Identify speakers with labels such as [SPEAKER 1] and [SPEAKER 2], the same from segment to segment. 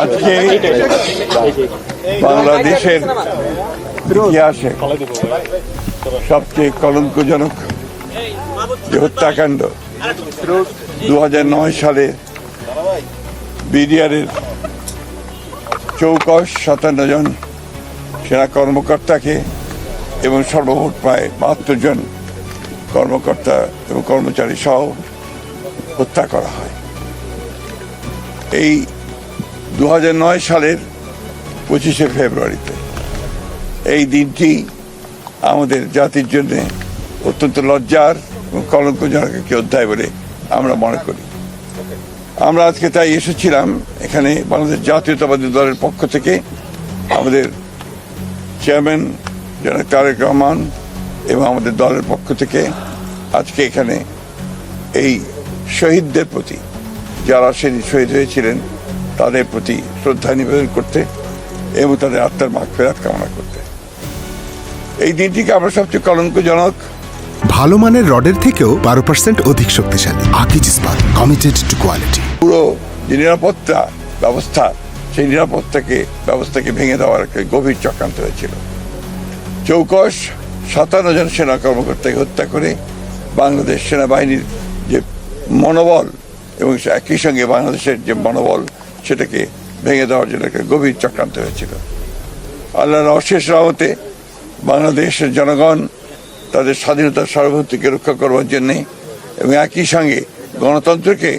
[SPEAKER 1] আজকে বাংলাদেশের ইতিহাসে সবচেয়ে কলঙ্কজনক যে হত্যাকাণ্ড 2009 সালে বিডিআরের চৌকস 57 জন সেনা কর্মকর্তাকে এবং সর্বমোট প্রায় 72 জন কর্মকর্তা এবং কর্মচারী সহ হত্যা করা হয়। এই 2009 সালের 25শে ফেব্রুয়ারিতে এই দিনটি আমাদের জাতির জন্য অত্যন্ত লজ্জার এবং কলঙ্কজনক একটি অধ্যায় বলে আমরা মনে করি। আমরা আজকে তাই এসেছিলাম এখানে বাংলাদেশ জাতীয়তাবাদী দলের পক্ষ থেকে আমাদের চেয়ারম্যান জনাব তারেক রহমান এবং আমাদের দলের পক্ষ থেকে আজকে এখানে এই শহীদদের প্রতি, যারা সেদিন শহীদ হয়েছিলেন তাদের প্রতি শ্রদ্ধা নিবেদন করতে এবং তাদের আত্মার মাগফিরাত কামনা করতে। এই দিনটিকে আমরা সবচেয়ে কলঙ্কজনক।
[SPEAKER 2] ভালো মানের রডের থেকেও 12% অধিক শক্তিশালী। আকিজ ইস্পাত, কমিটেড টু কোয়ালিটি।
[SPEAKER 1] পুরো যে নিরাপত্তা ব্যবস্থা, সেই ব্যবস্থাকে ভেঙে দেওয়ার একটা গভীর চক্রান্ত হয়েছিল। চৌকস 57 জন সেনা কর্মকর্তাকে হত্যা করে বাংলাদেশ সেনাবাহিনীর যে মনোবল এবং একই সঙ্গে বাংলাদেশের যে মনোবল সেটাকে ভেঙে দেওয়ার জন্য একটা গভীর চক্রান্ত হয়েছিল। আল্লাহর অশেষ রহমতে বাংলাদেশের জনগণ তাদের স্বাধীনতার সার্বভৌমত্বকে রক্ষা করবার জন্যে এবং একই সঙ্গে গণতন্ত্রকে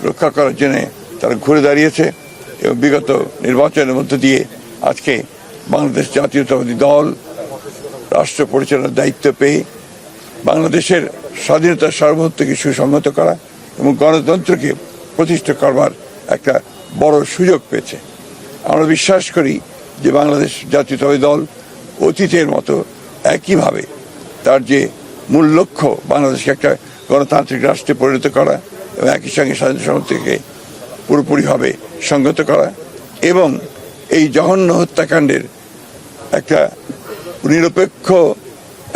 [SPEAKER 1] রক্ষা করার জন্যে তারা ঘুরে দাঁড়িয়েছে এবং বিগত নির্বাচনের মধ্য দিয়ে আজকে বাংলাদেশ জাতীয়তাবাদী দল রাষ্ট্র পরিচালনার দায়িত্ব পেয়ে বাংলাদেশের স্বাধীনতার সার্বভৌমত্বকে সুসংহত করা এবং গণতন্ত্রকে প্রতিষ্ঠা করবার একটা বড় সুযোগ পেয়েছে। আমরা বিশ্বাস করি যে বাংলাদেশ জাতীয়তাবাদী দল অতীতের মতো একইভাবে তার যে মূল লক্ষ্য বাংলাদেশকে একটা গণতান্ত্রিক রাষ্ট্রে পরিণত করা এবং একই সঙ্গে স্বাধীনতা সার্বভৌমত্বকে পুরোপুরিভাবে সংহত করা এবং এই জঘন্য হত্যাকাণ্ডের একটা নিরপেক্ষ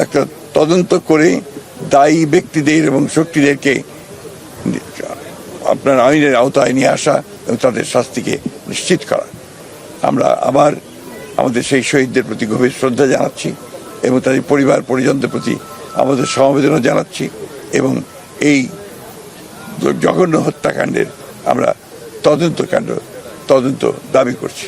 [SPEAKER 1] একটা তদন্ত করে দায়ী ব্যক্তিদের এবং শক্তিদেরকে আপনার আইনের আওতায় নিয়ে আসা এবং তাদের শাস্তিকে নিশ্চিত করা। আমরা আবার আমাদের সেই শহীদদের প্রতি গভীর শ্রদ্ধা জানাচ্ছি এবং তাদের পরিবার পরিজনদের প্রতি আমাদের সমবেদনা জানাচ্ছি এবং এই জঘন্য হত্যাকাণ্ডের আমরা তদন্ত দাবি করছি।